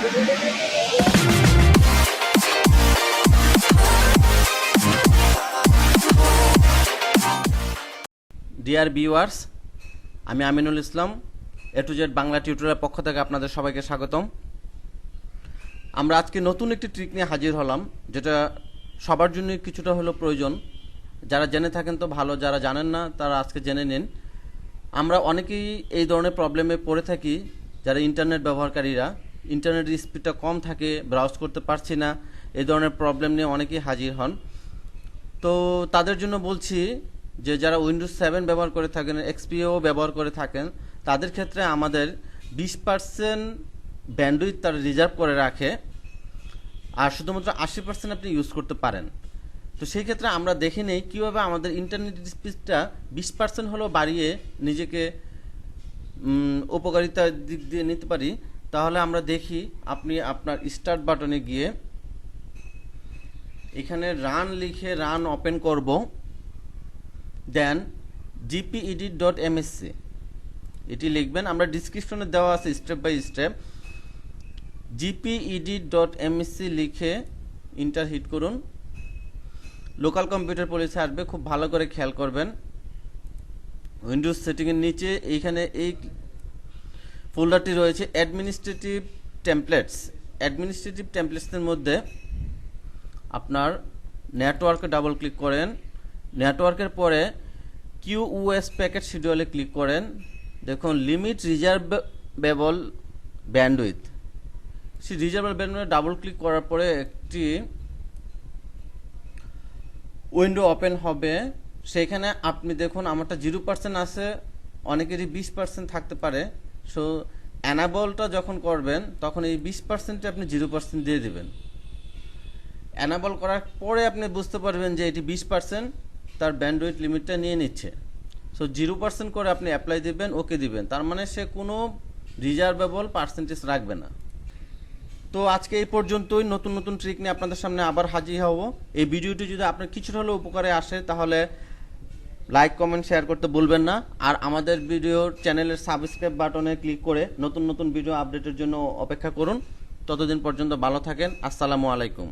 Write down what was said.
Dear viewers, আমি আমিনুল ইসলাম, এ to Z Bangla টিউটোরিয়ালের পক্ষ থেকে আপনাদের সবাইকে স্বাগতম। আমরা আজকে নতুন একটি ট্রিক নিয়ে হাজির হলাম, যেটা সবার জন্য কিছুটা হলো প্রয়োজন। যারা জেনে থাকেন তো ভালো, যারা জানেন না তারা আজকে জেনে নিন। আমরা অনেকেই এই ধরনের প্রবলেমে পড়ে থাকি। যারা ইন্টারনেট ব্যবহারকারীরা, ইন্টারনেটের স্পিডটা কম থাকে, ব্রাউজ করতে পারছি না, এই ধরনের প্রবলেম নিয়ে অনেকেই হাজির হন। তো তাদের জন্য বলছি যে যারা উইন্ডোজ 7 ব্যবহার করে থাকেন, এক্সপিও ব্যবহার করে থাকেন, তাদের ক্ষেত্রে আমাদের 20% ব্যান্ডউইথ তারা রিজার্ভ করে রাখে, আর শুধুমাত্র 80% আপনি ইউজ করতে পারেন। তো সেই ক্ষেত্রে আমরা দেখে নেই কীভাবে আমাদের ইন্টারনেট স্পিডটা 20% হলেও বাড়িয়ে নিজেকে উপকারিতার দিক দিয়ে নিতে পারি। তাহলে আমরা দেখি, আপনি আপনার স্টার্ট বাটনে গিয়ে এখানে রান লিখে রান ওপেন করব, দেন gpedit.msc এটি লিখবেন। আমরা ডিসক্রিপশনে দেওয়া আছে স্টেপ বাই স্টেপ। gpedit.msc লিখে ইন্টার হিট করুন। লোকাল কম্পিউটার পলিসি আসবে, খুব ভালো করে খেয়াল করবেন। উইন্ডোজ সেটিংয়ের নিচে এইখানে এই ফোল্ডারটি রয়েছে অ্যাডমিনিস্ট্রেটিভ টেমপ্লেটস। অ্যাডমিনিস্ট্রেটিভ টেমপ্লেটসের মধ্যে আপনার নেটওয়ার্কে ডাবল ক্লিক করেন। নেটওয়ার্কের পরে QoS প্যাকেট শিডিউলে ক্লিক করেন। দেখুন লিমিট রিজার্ভেবল ব্যান্ডউইথ, সেই রিজার্ভেবল ব্যান্ডউইথে ডাবল ক্লিক করার পরে একটি উইন্ডো ওপেন হবে। সেখানে আপনি দেখুন আমারটা 0% আছে, অনেকেরই 20% থাকতে পারে। সো অ্যানাবলটা যখন করবেন তখন এই 20% আপনি 0% দিয়ে দিবেন। অ্যানাবল করার পরে আপনি বুঝতে পারবেন যে এটি 20% তার ব্যান্ডউইথ লিমিটটা নিয়ে নিচ্ছে। সো 0% করে আপনি অ্যাপ্লাই দিবেন, ওকে দিবেন, তার মানে সে কোনো রিজার্ভেবল পার্সেন্টেজ রাখবে না। তো আজকে এই পর্যন্তই। নতুন নতুন ট্রিক নিয়ে আপনাদের সামনে আবার হাজির হব। এই ভিডিওটি যদি আপনার কিছুটা হলেও উপকারে আসে তাহলে লাইক, কমেন্ট, শেয়ার করতে ভুলবেন না। আর আমাদের ভিডিওর চ্যানেলের সাবস্ক্রাইব বাটনে ক্লিক করে নতুন নতুন ভিডিও আপডেটের জন্য অপেক্ষা করুন। ততদিন পর্যন্ত ভালো থাকেন। আসসালামু আলাইকুম।